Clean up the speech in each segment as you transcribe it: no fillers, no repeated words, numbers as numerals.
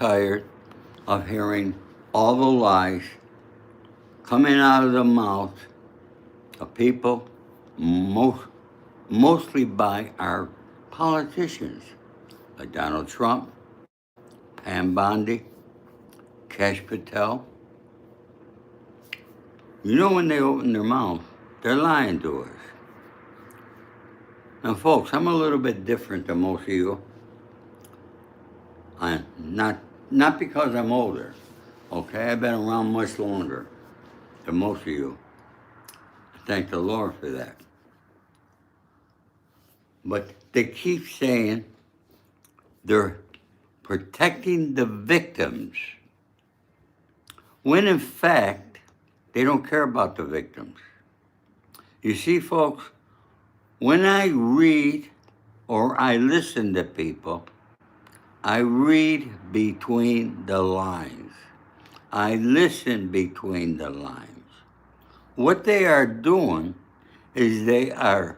tired of hearing all the lies coming out of the mouth of people, mostly by our politicians, like Donald Trump, Pam Bondi, Cash Patel. You know when they open their mouth, they're lying to us. Now, folks, I'm a little bit different than most of you. I'm not because I'm older, okay? I've been around much longer than most of you. Thank the Lord for that. But they keep saying they're protecting the victims, when in fact, they don't care about the victims. You see, folks, when I read or I listen to people, I read between the lines. I listen between the lines. What they are doing is they are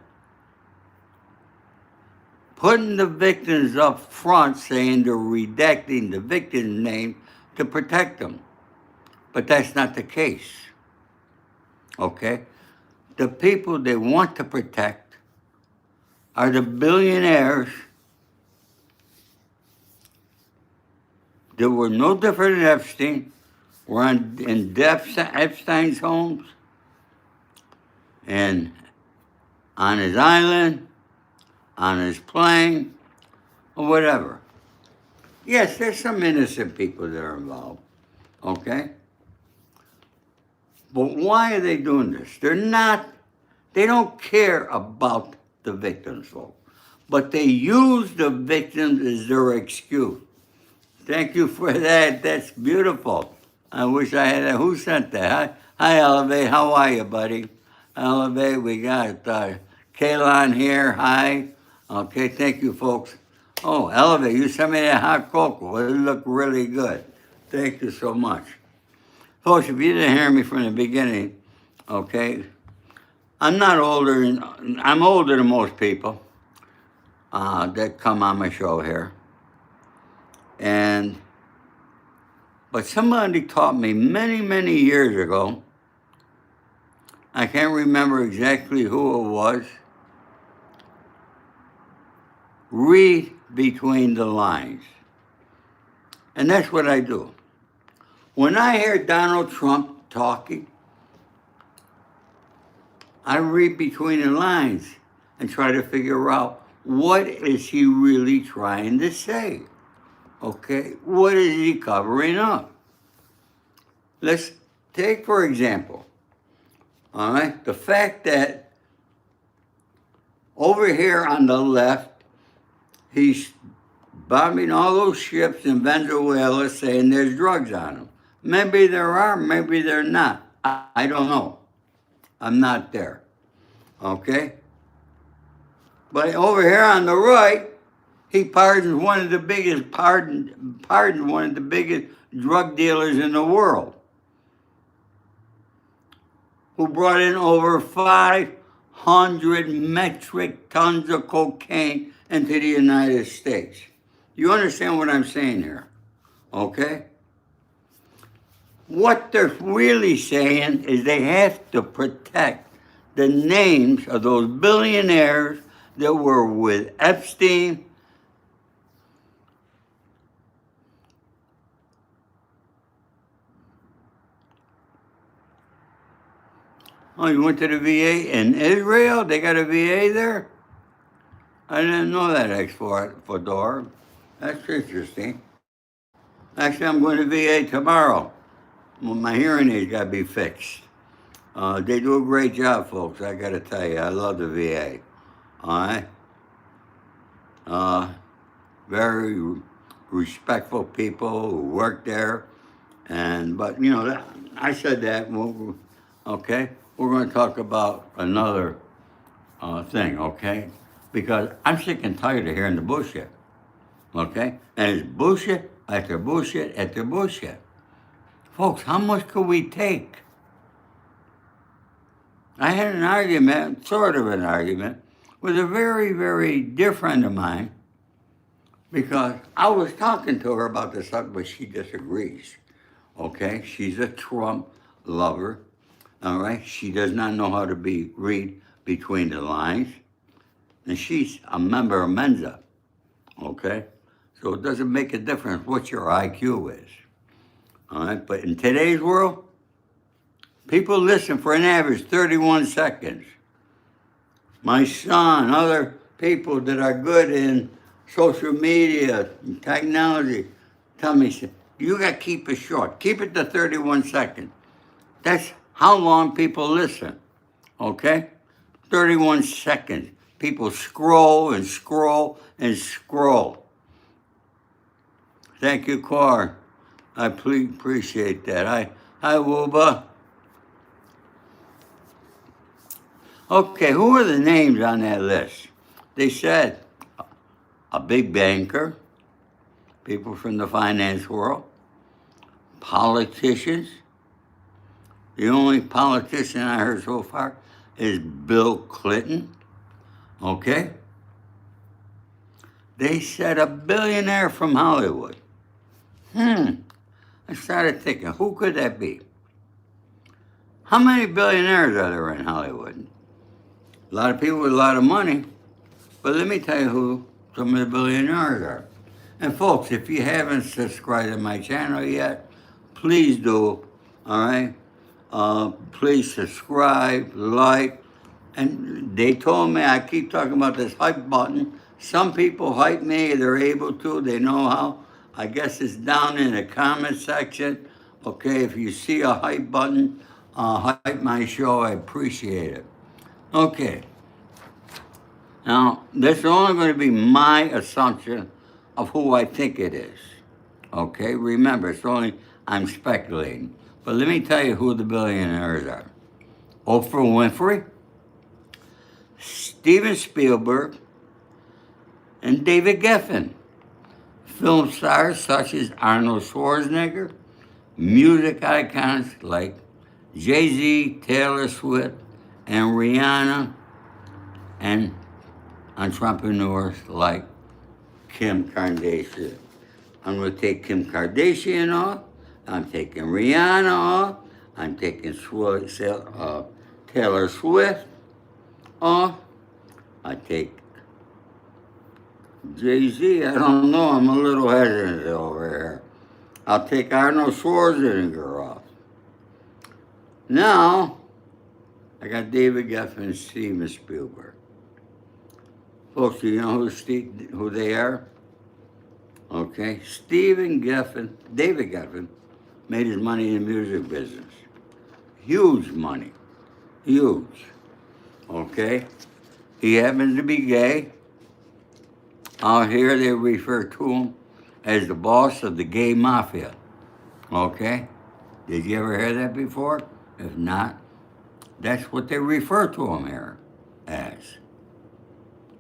putting the victims up front, saying they're redacting the victim's name to protect them. But that's not the case, okay? The people they want to protect are the billionaires that were no different than Epstein, were in Epstein's homes, and on his island, on his plane, or whatever. Yes, there's some innocent people that are involved, okay? But why are they doing this? They don't care about the victims, folks. But they use the victims as their excuse. Thank you for that. That's beautiful. I wish I had that. Who sent that? Hi, Elevate. How are you, buddy? Elevate, we got Kaylon here. Hi. Okay, thank you, folks. Oh, Elevate, you sent me that hot cocoa. It looked really good. Thank you so much. Folks, if you didn't hear me from the beginning, okay, I'm older than most people that come on my show here. But somebody taught me many, many years ago, I can't remember exactly who it was, read between the lines. And that's what I do. When I hear Donald Trump talking, I read between the lines and try to figure out what is he really trying to say. Okay, what is he covering up? Let's take, for example, all right, the fact that over here on the left, he's bombing all those ships in Venezuela saying there's drugs on them. Maybe there are, maybe they're not. I don't know. I'm not there. Okay? But over here on the right, he pardoned one of the biggest drug dealers in the world, who brought in over 500 metric tons of cocaine into the United States. You understand what I'm saying here? Okay? What they're really saying is they have to protect the names of those billionaires that were with Epstein. Oh, you went to the VA in Israel? They got a VA there? I didn't know that, Fedor. That's interesting. Actually, I'm going to VA tomorrow. Well, my hearing aid got to be fixed. They do a great job, folks. I got to tell you, I love the VA. All right. Very respectful people who work there, but you know, I said that. Okay, we're going to talk about another thing. Okay, because I'm sick and tired of hearing the bullshit. Okay, and it's bullshit after bullshit after bullshit. Folks, how much could we take? I had an argument, sort of an argument, with a very, very dear friend of mine Because I was talking to her about this subject, but she disagrees. Okay? She's a Trump lover. All right? She does not know how to read between the lines. And she's a member of Mensa. Okay? So it doesn't make a difference what your IQ is. All right? But in today's world, people listen for an average 31 seconds. My son, other people that are good in social media, technology, tell me, you got to keep it short. Keep it to 31 seconds. That's how long people listen, okay? 31 seconds. People scroll and scroll and scroll. Thank you, Cor. I appreciate that. Hi, Wooba. Okay, who are the names on that list? They said a big banker, people from the finance world, politicians. The only politician I heard so far is Bill Clinton. Okay? They said a billionaire from Hollywood. I started thinking, who could that be? How many billionaires are there in Hollywood? A lot of people with a lot of money. But let me tell you who some of the billionaires are. And folks, if you haven't subscribed to my channel yet, please do. All right? Please subscribe, like. And they told me, I keep talking about this hype button. Some people hype me, they're able to, they know how. I guess it's down in the comment section. Okay, if you see a hype button, hype my show, I appreciate it. Okay. Now, this is only going to be my assumption of who I think it is. Okay, remember, I'm speculating. But let me tell you who the billionaires are. Oprah Winfrey, Steven Spielberg, and David Geffen. Film stars such as Arnold Schwarzenegger, music icons like Jay-Z, Taylor Swift, and Rihanna, and entrepreneurs like Kim Kardashian. I'm going to take Kim Kardashian off. I'm taking Rihanna off. I'm taking Taylor Swift off. I take Jay-Z. I don't know. I'm a little hesitant over here. I'll take Arnold Schwarzenegger off. Now, I got David Geffen and Steven Spielberg. Folks, do you know who they are? Okay, David Geffen made his money in the music business. Huge money, huge. Okay, he happens to be gay. Out here they refer to him as the boss of the gay mafia. Okay, did you ever hear that before? If not, that's what they refer to him here as.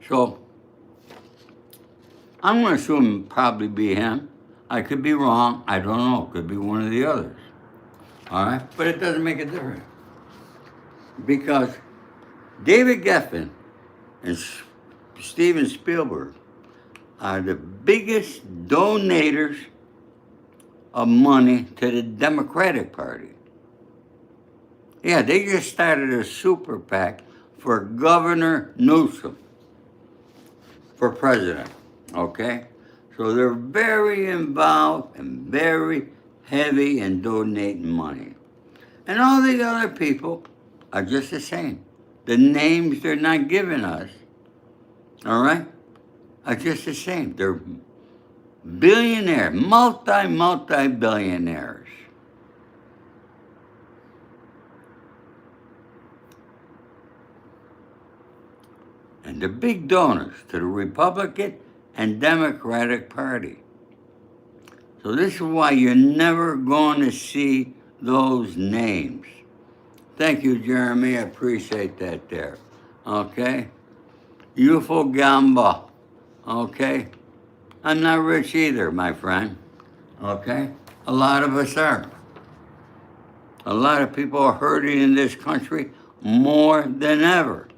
So, I'm going to assume probably be him. I could be wrong. I don't know. It could be one of the others. All right? But it doesn't make a difference. Because David Geffen and Steven Spielberg are the biggest donators of money to the Democratic Party. Yeah, they just started a super PAC for Governor Newsom for president, okay? So they're very involved and very heavy in donating money. And all the other people are just the same. The names they're not giving us, all right, are just the same. They're billionaires, multi-billionaires. And the big donors to the Republican and Democratic Party. So this is why you're never going to see those names. Thank you, Jeremy. I appreciate that there. Okay? UFO Gamba. Okay? I'm not rich either, my friend. Okay? A lot of us are. A lot of people are hurting in this country more than ever.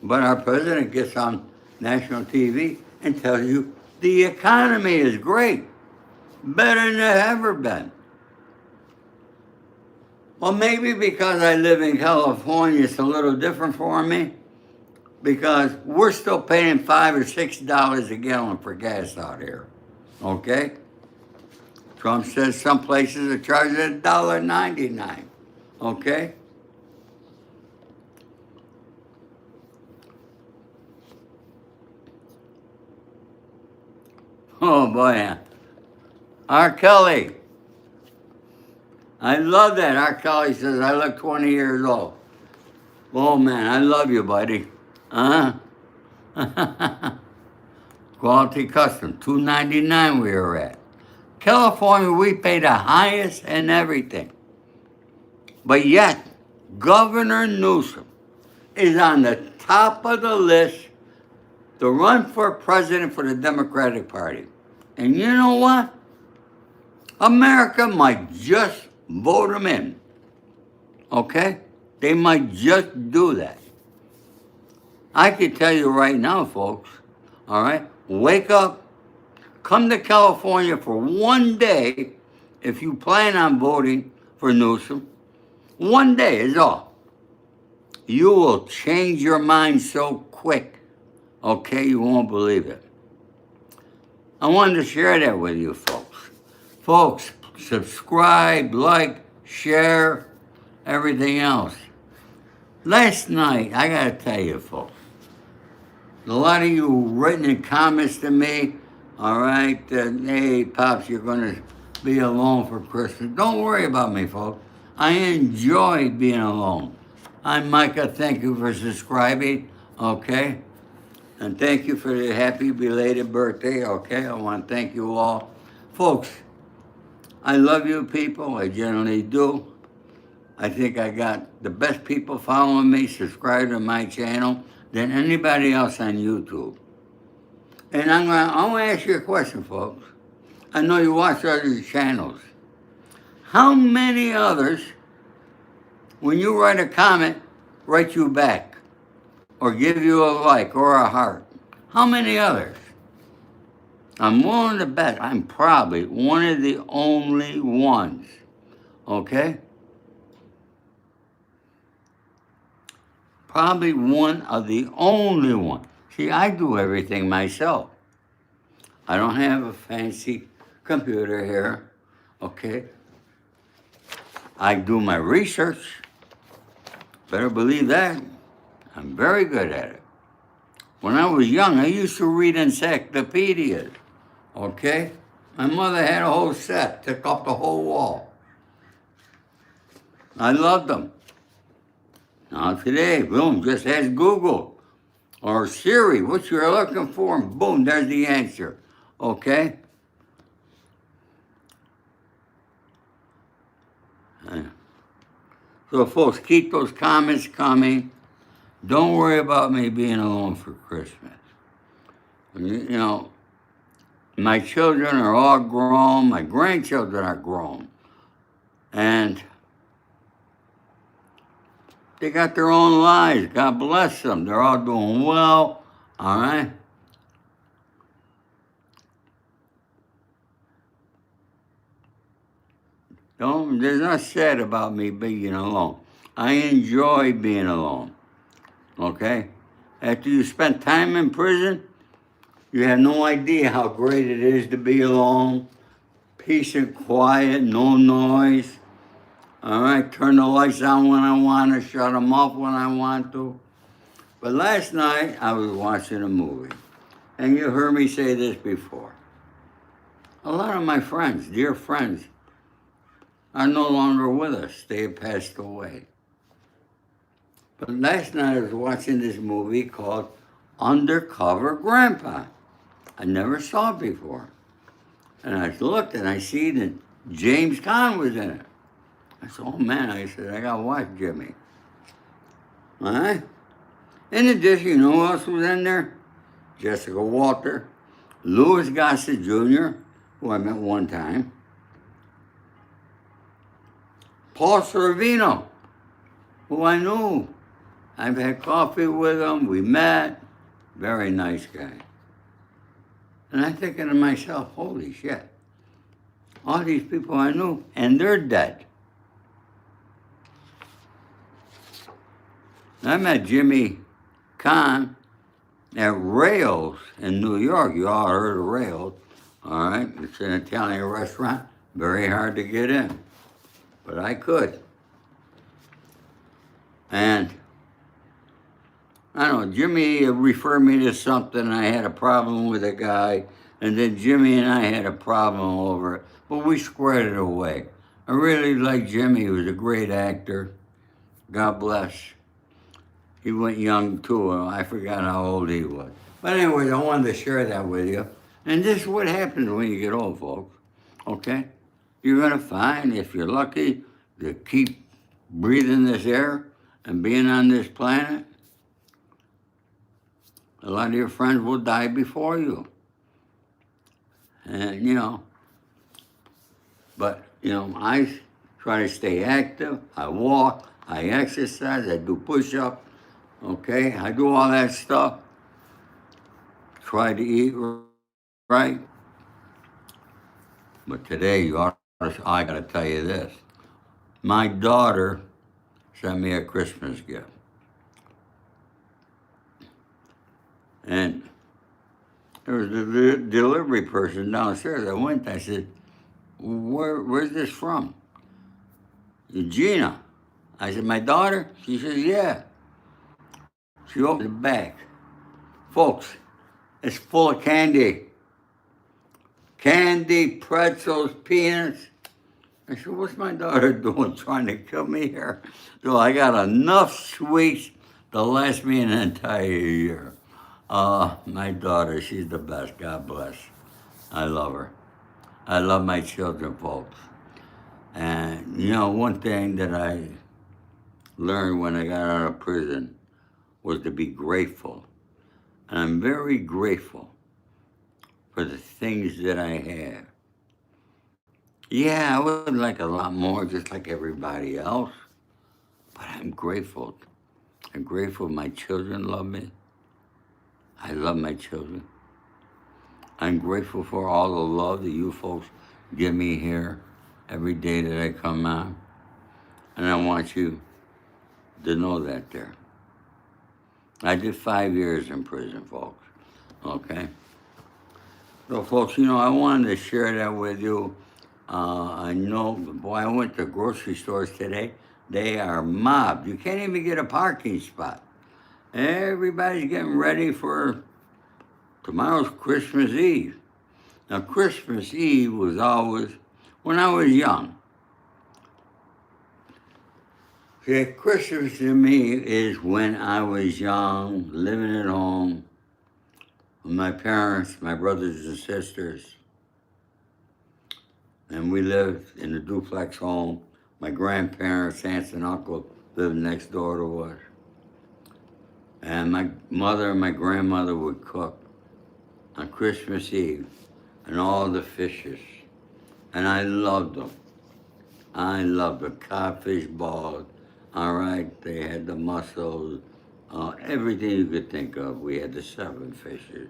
But our president gets on national TV and tell you the economy is great, better than it's ever been. Well, maybe because I live in California, it's a little different for me, because we're still paying $5 or $6 a gallon for gas out here. Okay? Trump says some places are charging $1.99. Okay? Oh boy. R. Kelly. I love that. R. Kelly says, I look 20 years old. Oh man, I love you, buddy. Quality custom, $2.99 we were at. California, we pay the highest and everything. But yet, Governor Newsom is on the top of the list to run for president for the Democratic Party. And you know what? America might just vote him in. Okay? They might just do that. I can tell you right now, folks, all right? Wake up, come to California for one day if you plan on voting for Newsom. One day is all. You will change your mind so quick, okay? You won't believe it. I wanted to share that with you, folks. Folks, subscribe, like, share, everything else. Last night, I got to tell you, folks, a lot of you written in comments to me, all right, hey, Pops, you're going to be alone for Christmas. Don't worry about me, folks. I enjoy being alone. I'm Micah. Thank you for subscribing, okay? And thank you for the happy belated birthday, okay? I want to thank you all. Folks, I love you people. I generally do. I think I got the best people following me, subscribe to my channel, than anybody else on YouTube. And I'm gonna ask you a question, folks. I know you watch other channels. How many others, when you write a comment, write you back? Or give you a like or a heart? How many others? I'm willing to bet I'm probably one of the only ones. Okay? Probably one of the only ones. See, I do everything myself. I don't have a fancy computer here, okay? I do my research. Better believe that. I'm very good at it. When I was young, I used to read encyclopedias, okay? My mother had a whole set, took up the whole wall. I loved them. Now today, boom, just ask Google or Siri what you're looking for, and boom, there's the answer, okay? So folks, keep those comments coming. Don't worry about me being alone for Christmas. You know, my children are all grown, my grandchildren are grown, and they got their own lives. God bless them. They're all doing well, all right? There's not sad about me being alone. I enjoy being alone, okay? After you spend time in prison, you have no idea how great it is to be alone. Peace and quiet, no noise. All right, turn the lights on when I want to, shut them off when I want to. But last night, I was watching a movie. And you heard me say this before. A lot of my friends, dear friends, are no longer with us. They have passed away. But last night I was watching this movie called Undercover Grandpa. I never saw it before. And I looked and I see that James Caan was in it. I said, oh man, I said, I gotta watch Jimmy. All right? In addition, you know who else was in there? Jessica Walter, Louis Gossett Jr., who I met one time, Paul Sorvino, who I knew. I've had coffee with him, we met. Very nice guy. And I'm thinking to myself, holy shit, all these people I knew, and they're dead. I met Jimmy Kahn at Rails in New York. You all heard of Rails, all right? It's an Italian restaurant, very hard to get in, but I could. And I don't know, Jimmy referred me to something. I had a problem with a guy, and then Jimmy and I had a problem over it, but we squared it away. I really liked Jimmy. He was a great actor. God bless. He went young too. I forgot how old he was. But anyway, I wanted to share that with you. And this is what happens when you get old, folks. Okay? You're going to find, if you're lucky, to keep breathing this air and being on this planet, a lot of your friends will die before you. And, I try to stay active. I walk, I exercise, I do push-ups, okay? I do all that stuff. Try to eat right. But today, I got to tell you this. My daughter sent me a Christmas gift. And there was a delivery person downstairs. I said, where's this from? Gina. I said, my daughter? She says, yeah. She opened the bag. Folks, it's full of candy. Candy, pretzels, peanuts. I said, what's my daughter doing trying to kill me here? So I got enough sweets to last me an entire year. My daughter, she's the best. God bless. I love her. I love my children, folks. And, one thing that I learned when I got out of prison was to be grateful. And I'm very grateful for the things that I have. Yeah, I would like a lot more, just like everybody else. But I'm grateful. I'm grateful my children love me. I love my children. I'm grateful for all the love that you folks give me here every day that I come out. And I want you to know that there. I did 5 years in prison, folks. Okay? So, folks, I wanted to share that with you. I know, boy, I went to grocery stores today. They are mobbed. You can't even get a parking spot. Everybody's getting ready for tomorrow's Christmas Eve. Now, Christmas Eve was always, when I was young, see, Christmas to me is when I was young, living at home, with my parents, my brothers and sisters. And we lived in a duplex home. My grandparents, aunts, and uncles lived next door to us. And my mother and my grandmother would cook on Christmas Eve and all the fishes. And I loved them. I loved the codfish balls. All right, they had the mussels, everything you could think of. We had the 7 fishes.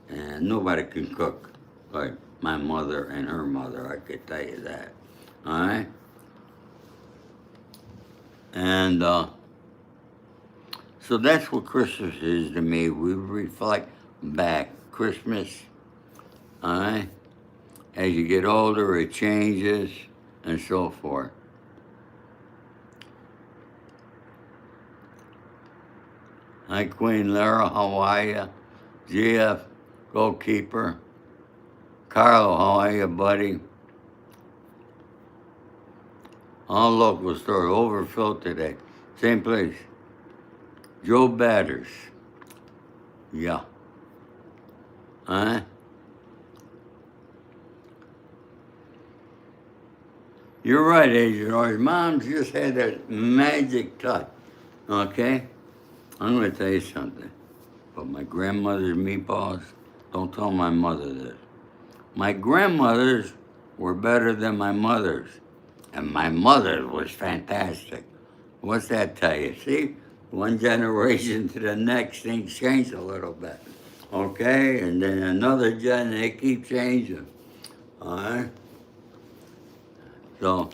And nobody can cook like my mother and her mother, I could tell you that. All right? And so that's what Christmas is to me. We reflect back. Christmas, all right? As you get older, it changes and so forth. Hi, Queen Lara, how are you? GF, goalkeeper. Carlo, how are you, buddy? All local store, overfilled today. Same place. Joe Batters. Yeah. Huh? You're right, Agent Orange. Mom just had that magic touch. Okay? I'm going to tell you something. But my grandmother's meatballs, don't tell my mother this. My grandmother's were better than my mother's. And my mother was fantastic. What's that tell you? See, one generation to the next, things change a little bit. okay, and then another judge, and they keep changing. All right. So,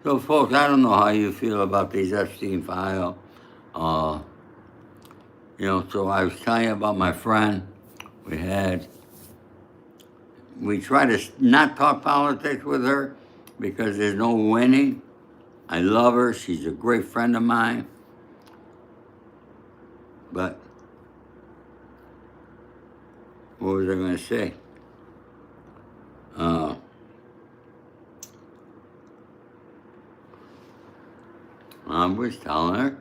so folks, I don't know how you feel about these Epstein files. Uh, so I was telling you about my friend. We had, we try to not talk politics with her because there's no winning. I love her. She's a great friend of mine. But what was I going to say? Uh, I was telling her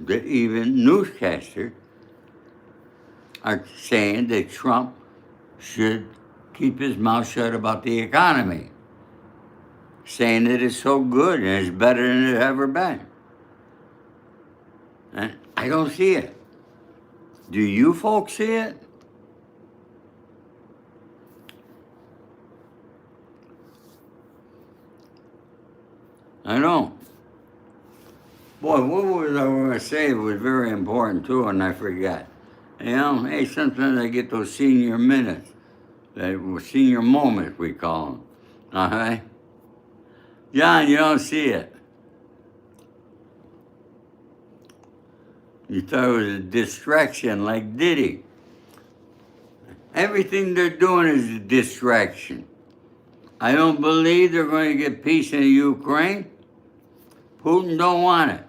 that even newscasters are saying that Trump should keep his mouth shut about the economy, saying that it's so good and it's better than it's ever been. And I don't see it. Do you folks see it? I don't. Boy, what was I going to say? It was very important too, and I forgot. Hey, sometimes I get those senior minutes, that senior moments we call them. All right, John, you don't see it. You thought it was a distraction, like Diddy. Everything they're doing is a distraction. I don't believe they're going to get peace in Ukraine. Putin don't want it.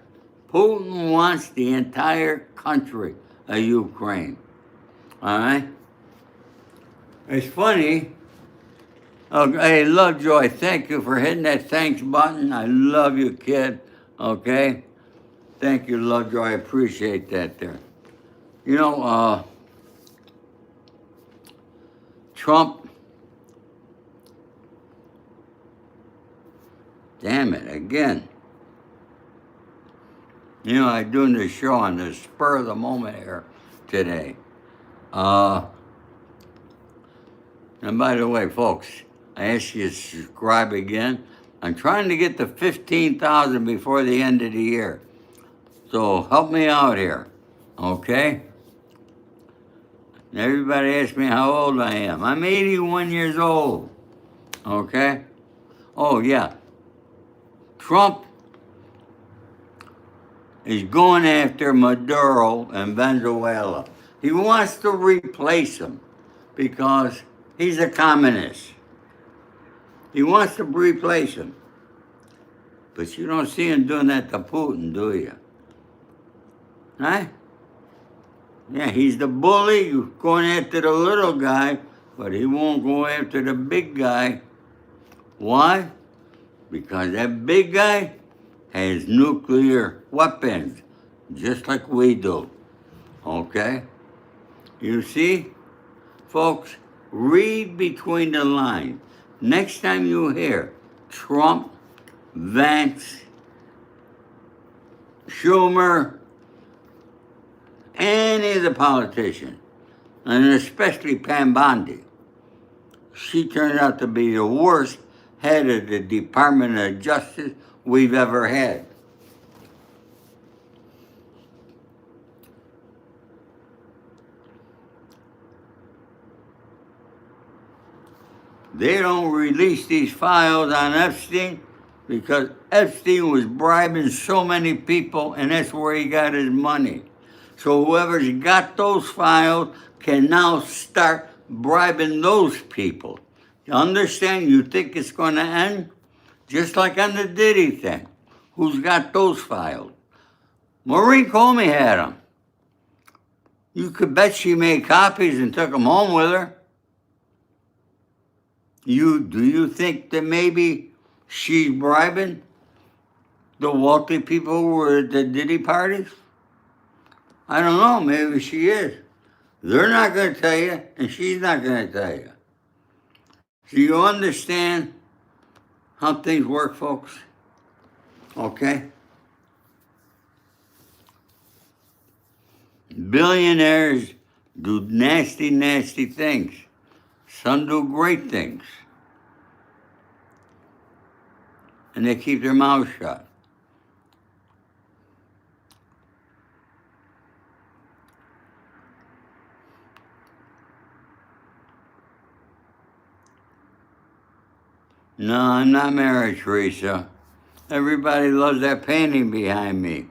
Putin wants the entire country of Ukraine. All right? It's funny. Oh, hey, Lovejoy, thank you for hitting that thanks button. I love you, kid. Okay? Thank you, Lovejoy. I appreciate that there. Trump, damn it, again. I'm doing this show on the spur of the moment here today. And by the way, folks, I ask you to subscribe again. I'm trying to get to 15,000 before the end of the year. So help me out here, okay? Everybody asks me how old I am. I'm 81 years old, okay? Oh, yeah. Trump is going after Maduro in Venezuela. He wants to replace him because he's a communist. He wants to replace him. But you don't see him doing that to Putin, do you? Huh? Yeah, he's the bully going after the little guy, but he won't go after the big guy. Why? Because that big guy has nuclear weapons, just like we do. Okay? You see? Folks, read between the lines. Next time you hear Trump, Vance, Schumer, any of the politicians, and especially Pam Bondi, she turned out to be the worst head of the Department of Justice we've ever had. They don't release these files on Epstein because Epstein was bribing so many people, and that's where he got his money. So whoever's got those files can now start bribing those people. You understand? You think it's going to end? Just like on the Diddy thing. Who's got those files? Maureen Comey had them. You could bet she made copies and took them home with her. Do you think that maybe she's bribing the wealthy people who were at the Diddy parties? I don't know. Maybe she is. They're not going to tell you, and she's not going to tell you. So you understand how things work, folks? Okay? Billionaires do nasty, nasty things. Some do great things. And they keep their mouths shut. No, I'm not married, Teresa. Everybody loves that painting behind me.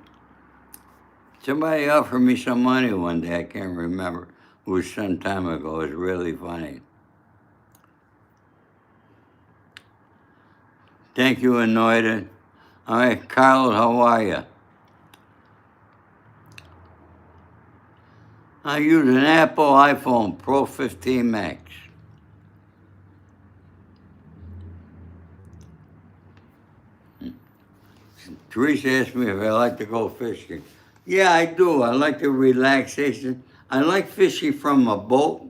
Somebody offered me some money one day. I can't remember. It was some time ago. It was really funny. Thank you, Anointed. All right, Carl, how are you? I use an Apple iPhone Pro 15 Max. Teresa asked me if I like to go fishing. Yeah, I do. I like the relaxation. I like fishing from a boat,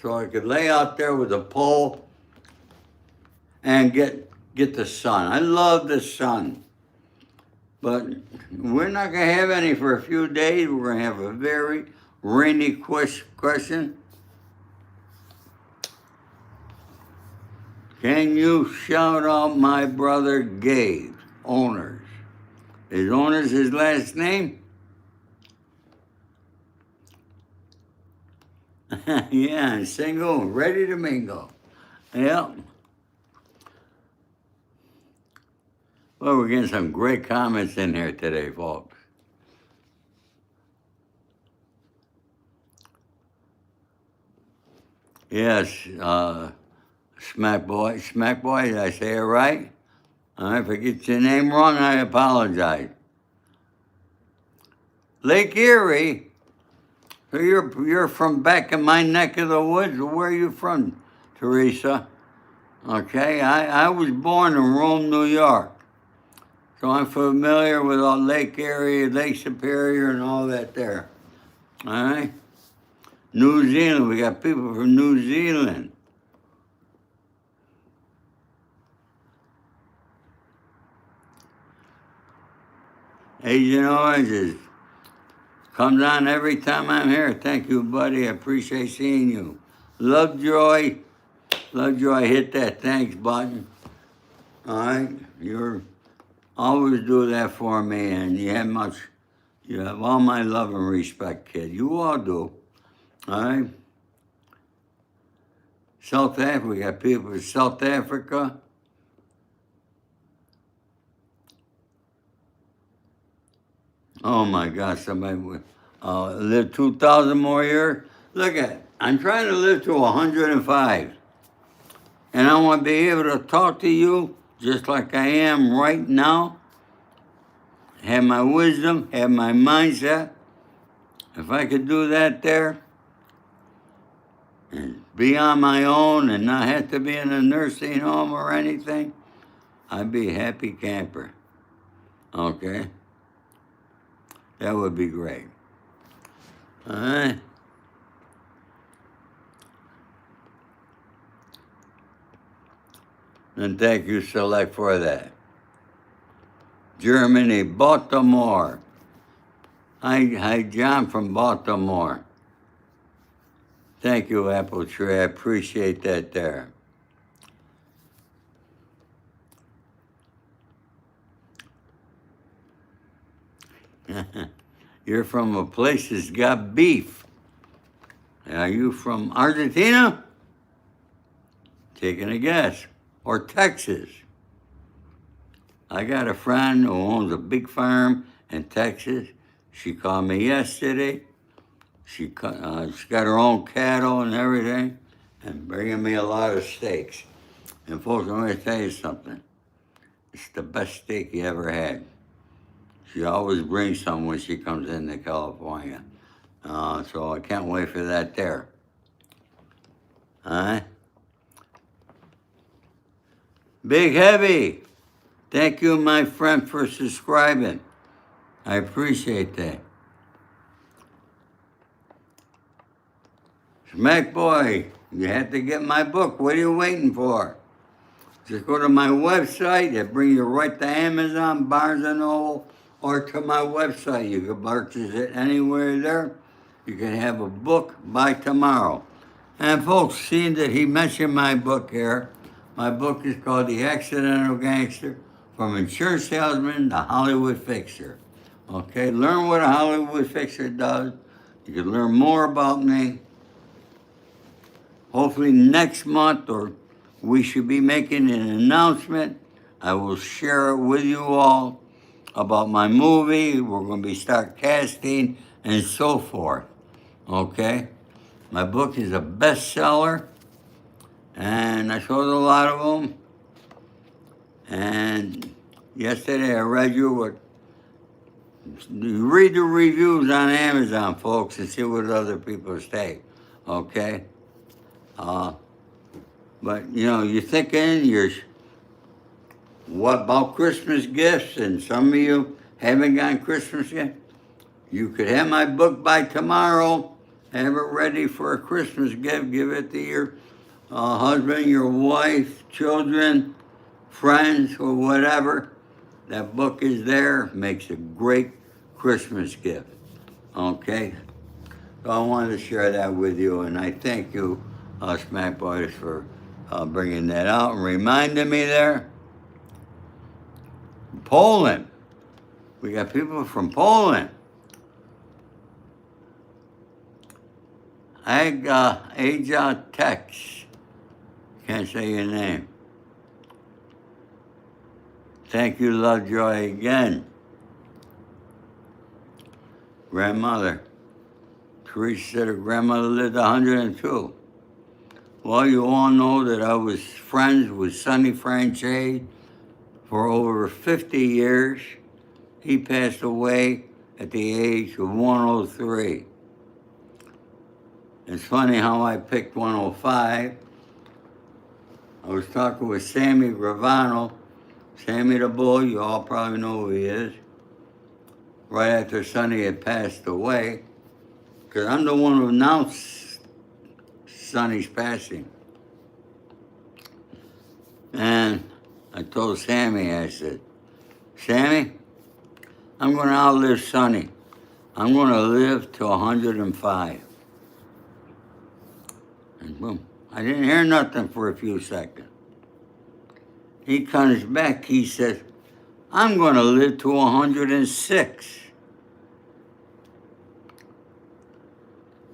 so I could lay out there with a pole and get the sun. I love the sun. But we're not going to have any for a few days. We're going to have a very rainy question. Can you shout out my brother Gabe, Owners? Is Owners his last name? Yeah, single, ready to mingle. Yep. Well, we're getting some great comments in here today, folks. Yes, Smack Boy, did I say it right? If I get your name wrong, I apologize. Lake Erie, so you're from back in my neck of the woods. Where are you from, Teresa? Okay, I was born in Rome, New York. So I'm familiar with all Lake Erie, Lake Superior, and all that there. All right? New Zealand, we got people from New Zealand. Agent Oranges. Comes on every time I'm here. Thank you, buddy. I appreciate seeing you. Lovejoy, hit that thanks button. All right? You're always do that for me, and you have all my love and respect, kid. You all do. All right? South Africa, we got people from South Africa. Oh my gosh, somebody would live 2,000 more years. Look at it. I'm trying to live to 105. And I want to be able to talk to you just like I am right now. Have my wisdom, have my mindset. If I could do that there and be on my own and not have to be in a nursing home or anything, I'd be a happy camper. Okay? That would be great. All right? And thank you, Select, for that. Germany, Baltimore. Hi, John from Baltimore. Thank you, Apple Tree. I appreciate that there. You're from a place that's got beef. Are you from Argentina? Taking a guess. Or Texas. I got a friend who owns a big farm in Texas. She called me yesterday. She's got her own cattle and everything, and bringing me a lot of steaks. And folks, I'm going to tell you something. It's the best steak you ever had. She always brings some when she comes into California. So I can't wait for that there. All right? Big Heavy, thank you, my friend, for subscribing. I appreciate that. Smack Boy, you have to get my book. What are you waiting for? Just go to my website. It brings you right to Amazon, Barnes & Noble, or to my website. You can purchase it anywhere there. You can have a book by tomorrow. And folks, seeing that he mentioned my book here, my book is called The Accidental Gangster, From Insurance Salesman to Hollywood Fixer. Okay, learn what a Hollywood Fixer does. You can learn more about me. Hopefully next month or we should be making an announcement. I will share it with you all about my movie. We're going to be start casting and so forth. Okay? My book is a bestseller, and I sold a lot of them. And yesterday I read you what. You read the reviews on Amazon, folks, and see what other people say. Okay? But you're thinking what about Christmas gifts? And some of you haven't gotten Christmas yet. You could have my book by tomorrow. Have it ready for a Christmas gift. Give it to your husband, your wife, children, friends, or whatever. That book is there. Makes a great Christmas gift. Okay? So I wanted to share that with you, and I thank you, Smack Boys, for bringing that out and reminding me there. Poland. We got people from Poland. Aja Tex. Can't say your name. Thank you, Lovejoy, again. Grandmother. Teresa said her grandmother lived 102. Well, you all know that I was friends with Sonny Franche for over 50 years. He passed away at the age of 103. It's funny how I picked 105. I was talking with Sammy Gravano. Sammy the Bull, you all probably know who he is. Right after Sonny had passed away, because I'm the one who announced Sonny's passing. And I told Sammy, I said, Sammy, I'm going to outlive Sonny. I'm going to live to 105. And boom, I didn't hear nothing for a few seconds. He comes back, he says, I'm going to live to 106.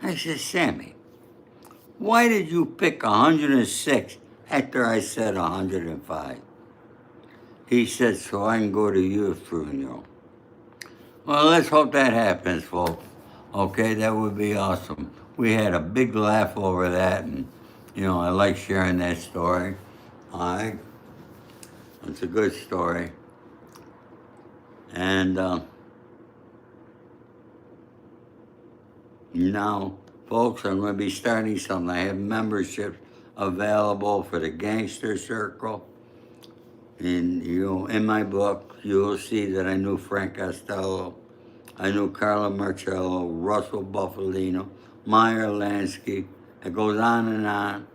I said, Sammy, why did you pick 106 after I said 105? He said, so I can go to your funeral. Well, let's hope that happens, folks. Okay, that would be awesome. We had a big laugh over that, and, I like sharing that story. All right? It's a good story. And now, folks, I'm going to be starting something. I have memberships available for the Gangster Circle. And, in my book, you will see that I knew Frank Costello, I knew Carlo Marcello, Russell Buffalino, Meyer Lansky. It goes on,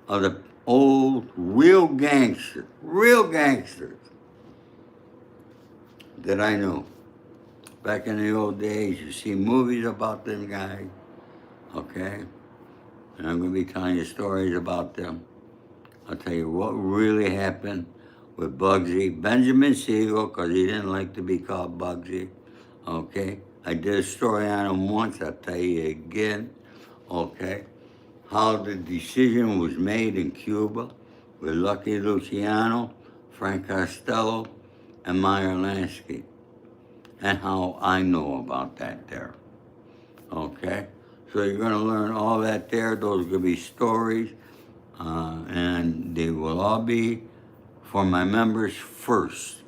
of the old, real gangsters that I knew. Back in the old days, you see movies about them guys, okay? And I'm going to be telling you stories about them. I'll tell you what really happened with Bugsy. Benjamin Siegel, because he didn't like to be called Bugsy, okay? I did a story on him once, I'll tell you again, okay? How the decision was made in Cuba with Lucky Luciano, Frank Costello, and Meyer Lansky, and how I know about that there, okay? So you're going to learn all that there. Those are going to be stories, and they will all be for my members first,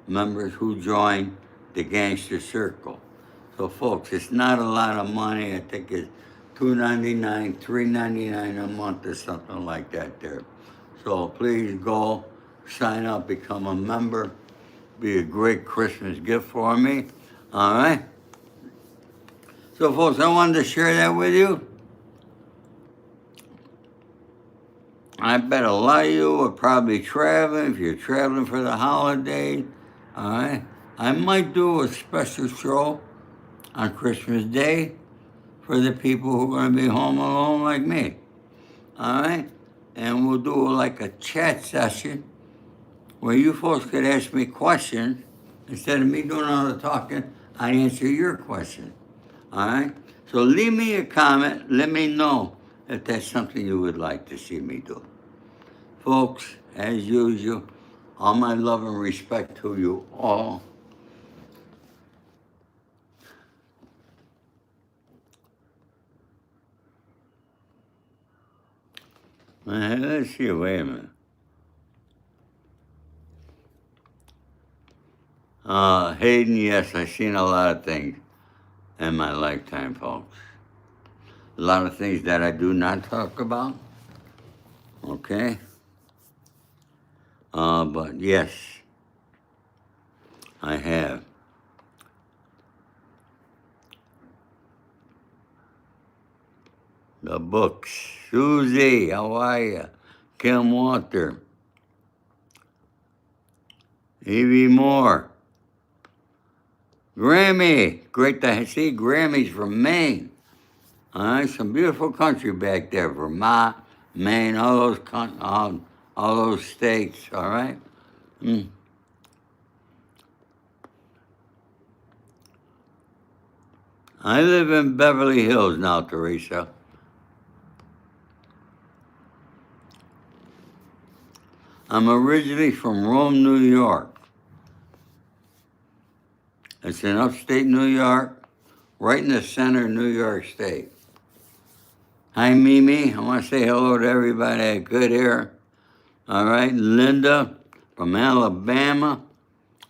members who join the Gangster Circle. So, folks, it's not a lot of money. I think it's $2.99, $3.99 a month or something like that there. So please go, sign up, become a member. Be a great Christmas gift for me. All right? So, folks, I wanted to share that with you. I bet a lot of you are probably traveling, if you're traveling for the holidays. All right? I might do a special show on Christmas Day for the people who are going to be home alone like me. All right? And we'll do like a chat session where you folks could ask me questions. Instead of me doing all the talking, I answer your question. All right? So leave me a comment. Let me know if that's something you would like to see me do. Folks, as usual, all my love and respect to you all. Let's see, wait a minute. Hayden, yes, I've seen a lot of things in my lifetime, folks. A lot of things that I do not talk about, okay? But yes, I have. The books. Susie, how are you? Kim Walter. Evie Moore. Grammy. Great to see Grammys from Maine. All right, some beautiful country back there. Vermont, Maine, all those states, all right? I live in Beverly Hills now, Teresa. I'm originally from Rome, New York. It's in upstate New York, right in the center of New York State. Hi, Mimi. I want to say hello to everybody at Good Air. All right, Linda from Alabama.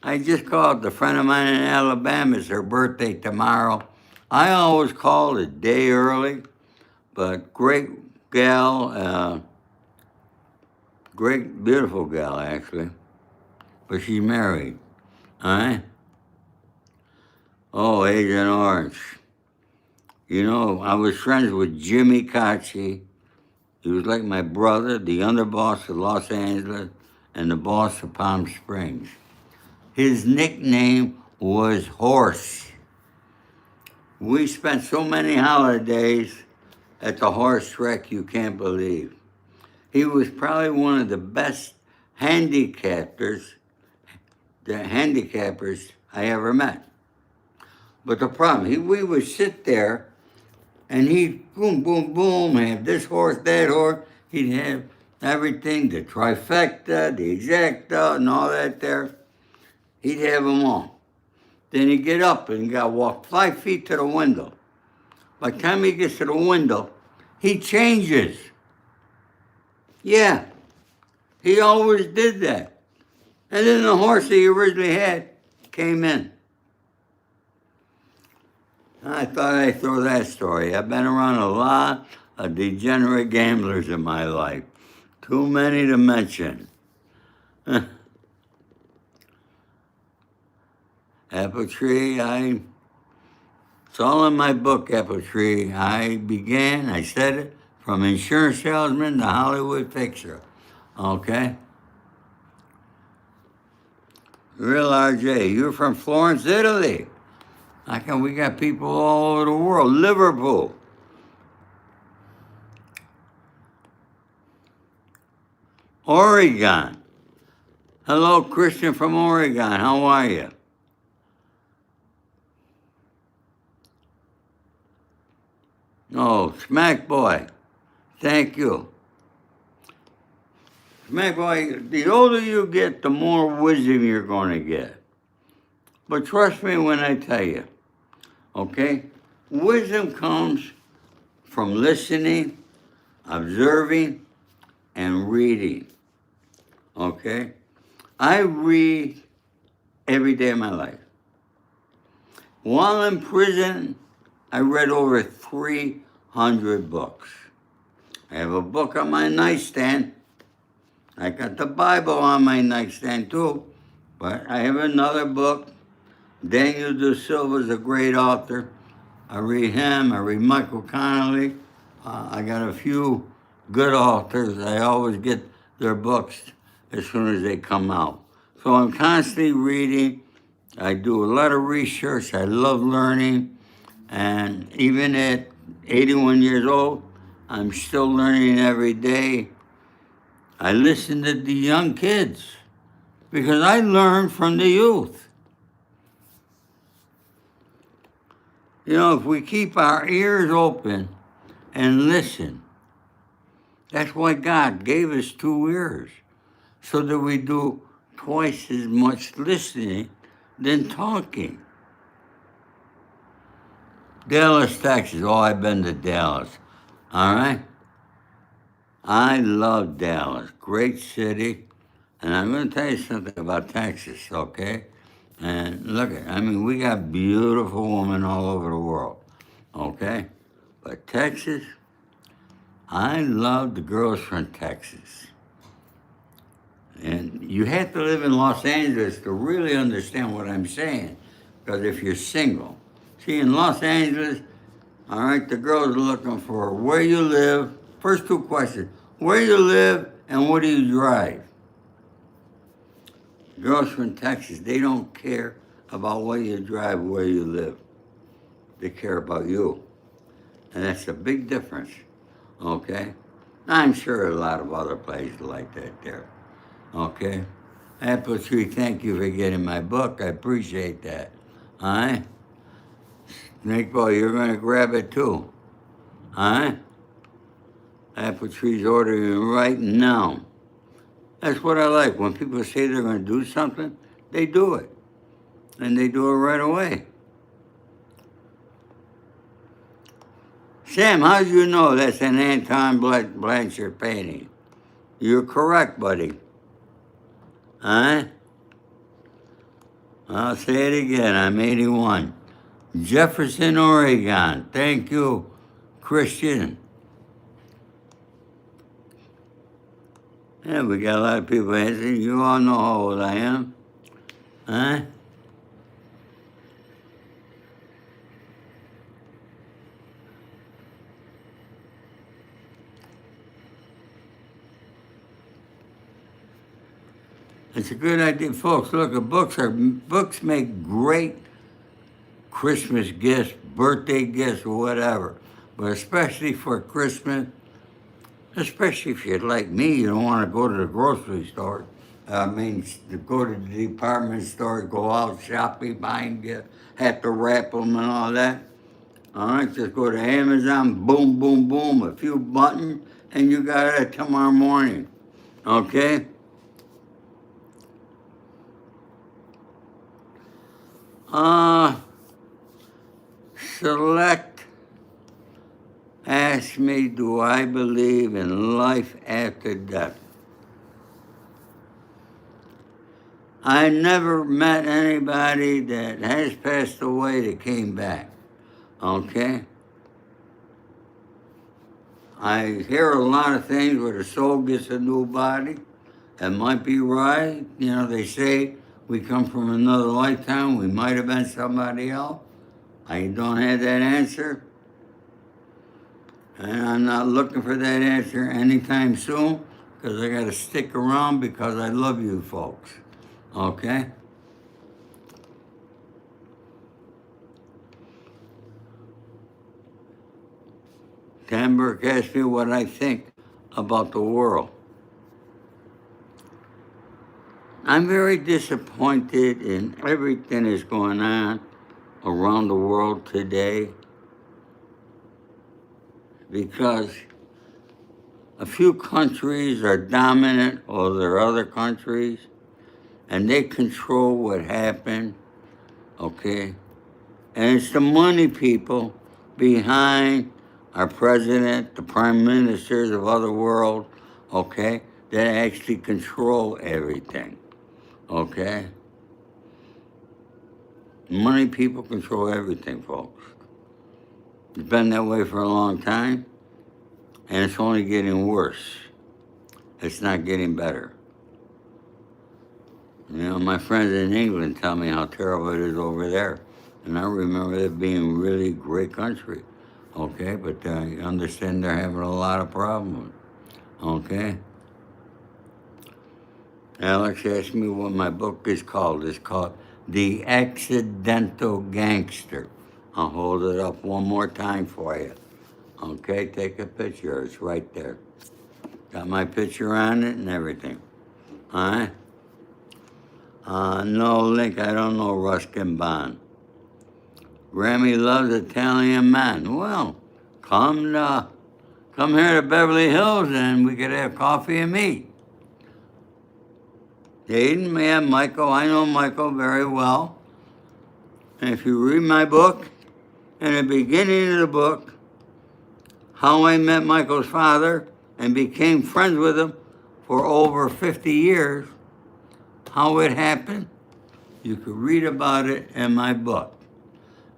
I just called a friend of mine in Alabama. It's her birthday tomorrow. I always call a day early, but great gal, great, beautiful gal, actually. But she's married, all right? Oh, Agent Orange. You know, I was friends with Jimmy Cacci. He was like my brother, the underboss of Los Angeles and the boss of Palm Springs. His nickname was Horse. We spent so many holidays at the horse track you can't believe. He was probably one of the best handicappers I ever met. But the problem, we would sit there and he'd boom, boom, boom, have this horse, that horse. He'd have everything, the trifecta, the exacta, and all that there. He'd have them all. Then he'd get up and got to walk 5 feet to the window. By the time he gets to the window, he changes. Yeah, he always did that. And then the horse he originally had came in. I thought I'd throw that story. I've been around a lot of degenerate gamblers in my life. Too many to mention. Apple Tree, it's all in my book, Apple Tree. I said it, from insurance salesman to Hollywood fixer. Okay? Real RJ, you're from Florence, Italy. We got people all over the world. Liverpool. Oregon. Hello, Christian from Oregon. How are you? Oh, Smack Boy. Thank you. Smack Boy, the older you get, the more wisdom you're going to get. But trust me when I tell you, okay? Wisdom comes from listening, observing, and reading, okay? I read every day of my life. While in prison, I read over 300 books. I have a book on my nightstand. I got the Bible on my nightstand too, but I have another book. Daniel De Silva's a great author. I read him. I read Michael Connelly. I got a few good authors. I always get their books as soon as they come out. So I'm constantly reading. I do a lot of research. I love learning. And even at 81 years old, I'm still learning every day. I listen to the young kids because I learn from the youth. You know, if we keep our ears open and listen, That's why God gave us 2 ears, so that we do twice as much listening than talking. Dallas, Texas. Oh, I've been to Dallas. All right? I love Dallas. Great city. And I'm going to tell you something about Texas, okay? And look, we got beautiful women all over the world, okay? But Texas, I love the girls from Texas. And you have to live in Los Angeles to really understand what I'm saying. Because if you're single, see, in Los Angeles, all right, the girls are looking for where you live. First 2 questions: where you live and what do you drive? Girls from Texas, they don't care about what you drive, where you live. They care about you. And that's a big difference, okay? I'm sure a lot of other places like that there, okay? Apple Tree, thank you for getting my book. I appreciate that. All right? Snake Ball, you're going to grab it too. All right? Apple Tree's ordering right now. That's what I like. When people say they're going to do something, they do it. And they do it right away. Sam, how do you know that's an Anton Blanchard painting? You're correct, buddy. Huh? I'll say it again. I'm 81. Jefferson, Oregon. Thank you, Christian. Yeah, we got a lot of people answering. You all know how old I am. Huh? It's a good idea, folks. Look, books make great Christmas gifts, birthday gifts, or whatever. But especially for Christmas, especially if you're like me, you don't want to go to the grocery store. To go to the department store, go out shopping, buying gifts, have to wrap them and all that. All right, just go to Amazon, boom, boom, boom, a few buttons, and you got it tomorrow morning. Okay? Uh, Select asked me, do I believe in life after death? I never met anybody that has passed away that came back, okay? I hear a lot of things where the soul gets a new body. That might be right. You know, they say we come from another lifetime. We might have been somebody else. I don't have that answer. And I'm not looking for that answer anytime soon because I got to stick around because I love you folks. Okay? Tamberg asked me what I think about the world. I'm very disappointed in everything that's going on around the world today because a few countries are dominant over other countries and they control what happened, okay? And it's the money people behind our president, the prime ministers of other world, okay, that actually control everything, okay? Money people control everything, folks. It's been that way for a long time, and it's only getting worse. It's not getting better. You know, my friends in England tell me how terrible it is over there. And I remember it being a really great country, okay? But I understand they're having a lot of problems, okay? Alex asked me what my book is called. It's called The Accidental Gangster. I'll hold it up one more time for you. Okay, take a picture. It's right there. Got my picture on it and everything. All right? No, Link, I don't know Ruskin Bond. Grammy loves Italian man. Well, come come here to Beverly Hills and we could have coffee and meat. Aiden, man, Michael, I know Michael very well. And if you read my book, in the beginning of the book, how I met Michael's father and became friends with him for over 50 years, how it happened, you can read about it in my book.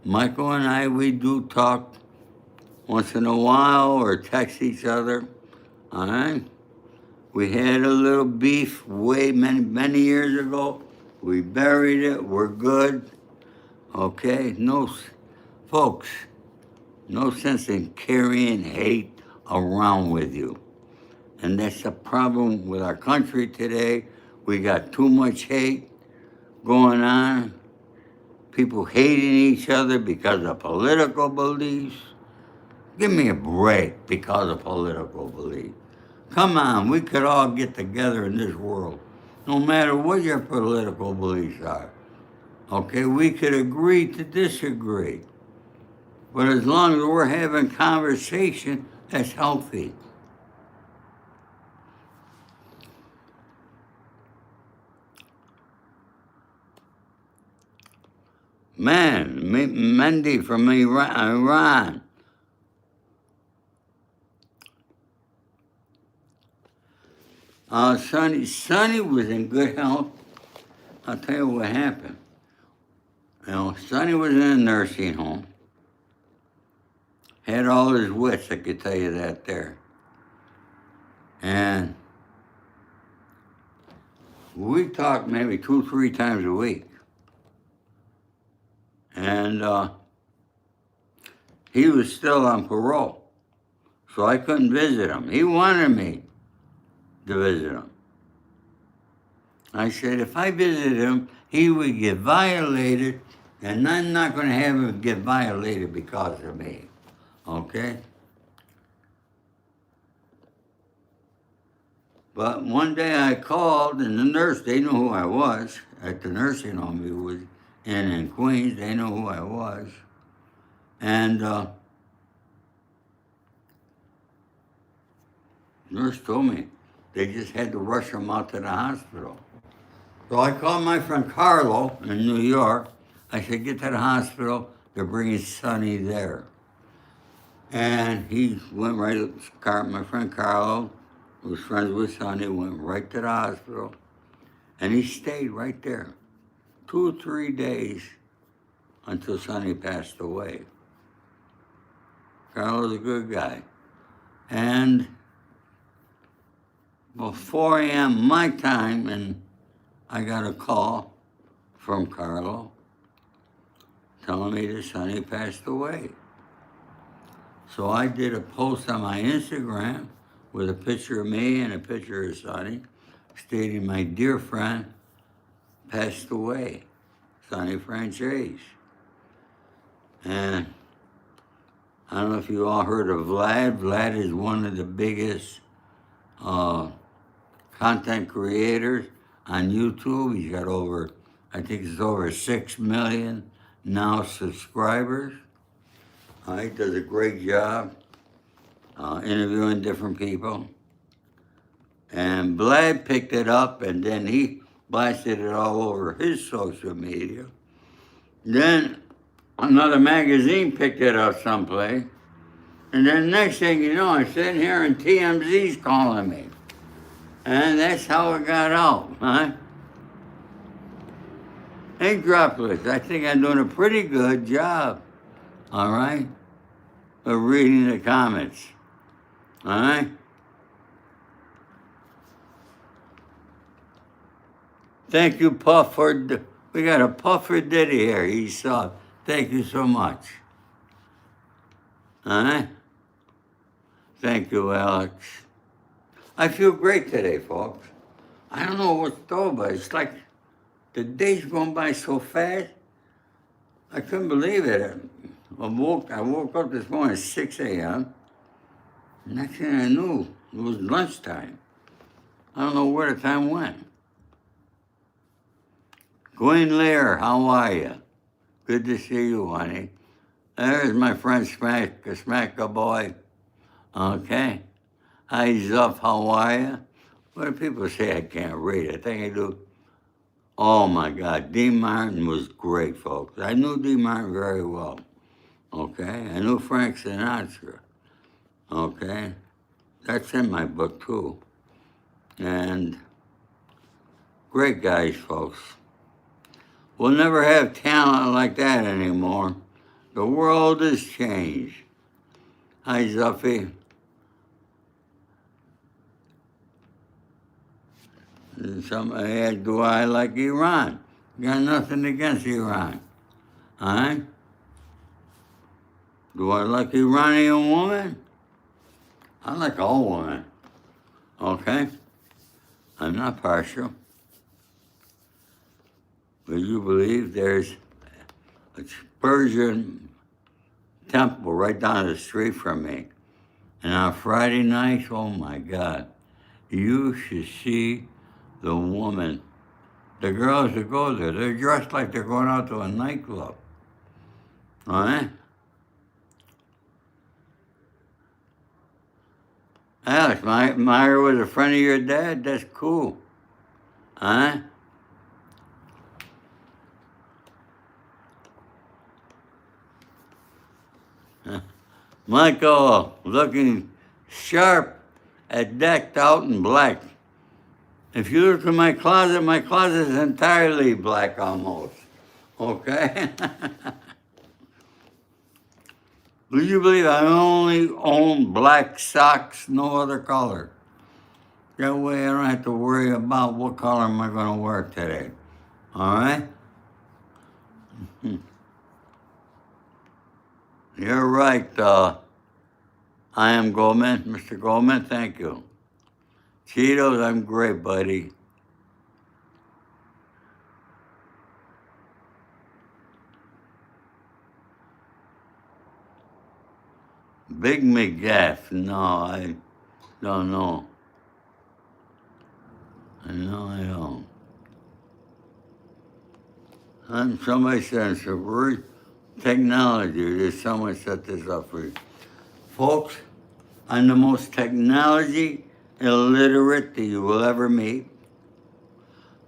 Michael and I, we do talk once in a while or text each other, all right? We had a little beef way many years ago. We buried it, we're good, okay? Folks, no sense in carrying hate around with you. And that's the problem with our country today. We got too much hate going on. People hating each other because of political beliefs. Give me a break because of political beliefs. Come on, we could all get together in this world, no matter what your political beliefs are. Okay, we could agree to disagree. But as long as we're having conversation, that's healthy. Man, Mendy from Iran. Sonny was in good health. I'll tell you what happened. You know, Sonny was in a nursing home. Had all his wits, I could tell you that there. And we talked maybe 2-3 times a week. And he was still on parole. So I couldn't visit him. He wanted me to visit him. I said, if I visited him, he would get violated, and I'm not going to have him get violated because of me. Okay? But one day I called, and the nurse, they knew who I was at the nursing home he was in Queens. They knew who I was. And nurse told me they just had to rush him out to the hospital. So I called my friend Carlo in New York. I said, get to the hospital. They're bringing Sonny there. And he went right, my friend Carlo, who was friends with Sonny, went right to the hospital. And he stayed right there 2 or 3 days until Sonny passed away. Carlo's a good guy. And before 4 a.m. my time, and I got a call from Carlo telling me that Sonny passed away. So I did a post on my Instagram with a picture of me and a picture of Sonny, stating my dear friend passed away, Sonny Franchise. And I don't know if you all heard of Vlad. Vlad is one of the biggest content creators on YouTube. He's got I think it's over 6 million now subscribers. He does a great job interviewing different people. And Vlad picked it up and then he blasted it all over his social media. Then another magazine picked it up someplace. And then next thing you know, I'm sitting here and TMZ's calling me. And that's how it got out, huh? Hey, droplets, I think I'm doing a pretty good job, all right, of reading the comments, all right? Thank you, Puff, we got a Puff for Diddy here. He saw. Thank you so much. All right? Thank you, Alex. I feel great today, folks. I don't know what's going, but it's like the day's going by so fast. I couldn't believe it. I woke up this morning at 6 a.m. Next thing I knew, it was lunchtime. I don't know where the time went. Gwen Lear, how are you? Good to see you, honey. There's my friend Smack a boy. Okay. Hi, Zuff, how are you? What do people say I can't read? I think I do. Oh my God, Dean Martin was great, folks. I knew Dean Martin very well. Okay, I knew Frank Sinatra. Okay, that's in my book too. And great guys, folks. We'll never have talent like that anymore. The world has changed. Hi, Zuffy. Somebody asked, do I like Iran? Got nothing against Iran. All right? Do I like Iranian women? I like all women. Okay? I'm not partial. Would you believe there's a Persian temple right down the street from me? And on Friday nights, oh my God, you should see the woman. The girls that go there, they're dressed like they're going out to a nightclub. All right? Alex, Myra was a friend of your dad? That's cool. Huh? Michael, looking sharp and decked out in black. If you look in my closet is entirely black almost. Okay? Would you believe I only own black socks, no other color? That way I don't have to worry about what color am I going to wear today. All right? You're right. I am Goldman, Mr. Goldman. Thank you. Cheetos, I'm great, buddy. Big McGaff. No, I don't know. No, I don't. Somebody said it's a very technology. There's someone set this up for you. Folks, I'm the most technology illiterate that you will ever meet.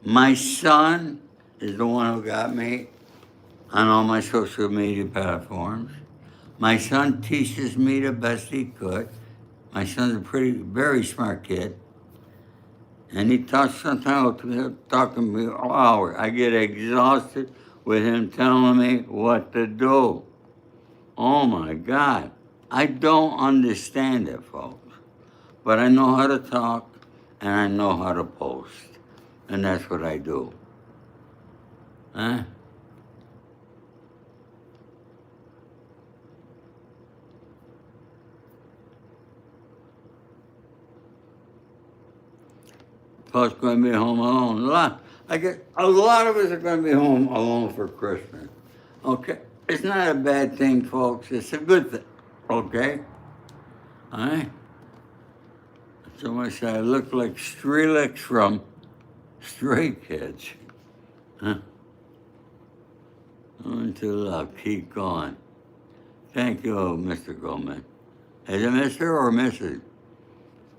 My son is the one who got me on all my social media platforms. My son teaches me the best he could. My son's a very smart kid. And he talks sometimes, he'll talk to me all hours. I get exhausted with him telling me what to do. Oh my God. I don't understand it, folks. But I know how to talk and I know how to post. And that's what I do. Huh? Folks going to be home alone. A lot of us are going to be home alone for Christmas. Okay? It's not a bad thing, folks. It's a good thing. Okay? All right? Somebody said I look like Skrillex from Stray Kids. Huh? Until I'll keep going. Thank you, Mr. Goldman. Is it Mr. or Mrs.?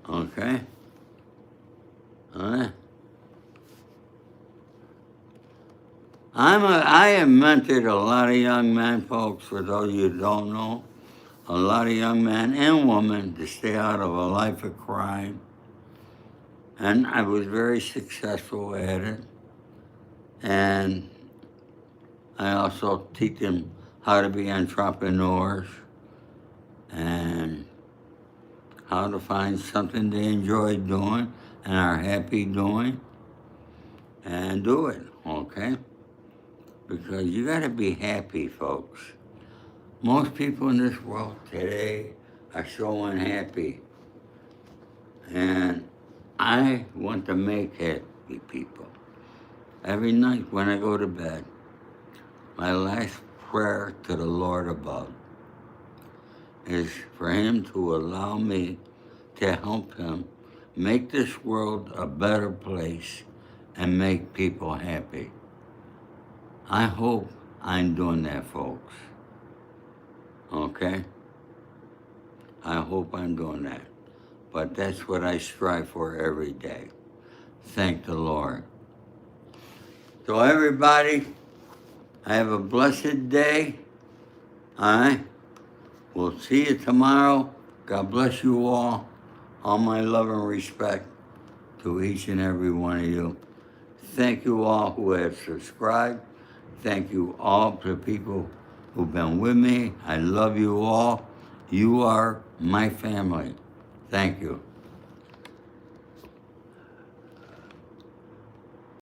Okay? All right? I have mentored a lot of young men, folks, for those of you who don't know. A lot of young men and women to stay out of a life of crime. And I was very successful at it. And I also teach them how to be entrepreneurs and how to find something they enjoy doing and are happy doing and do it, okay? Because you gotta be happy, folks. Most people in this world today are so unhappy. And I want to make happy people. Every night when I go to bed, my last prayer to the Lord above is for him to allow me to help him make this world a better place and make people happy. I hope I'm doing that, folks. Okay? I hope I'm doing that. But that's what I strive for every day. Thank the Lord. So everybody, have a blessed day. All right? We'll see you tomorrow. God bless you all. All my love and respect to each and every one of you. Thank you all who have subscribed. Thank you all to people who've been with me. I love you all. You are my family. Thank you.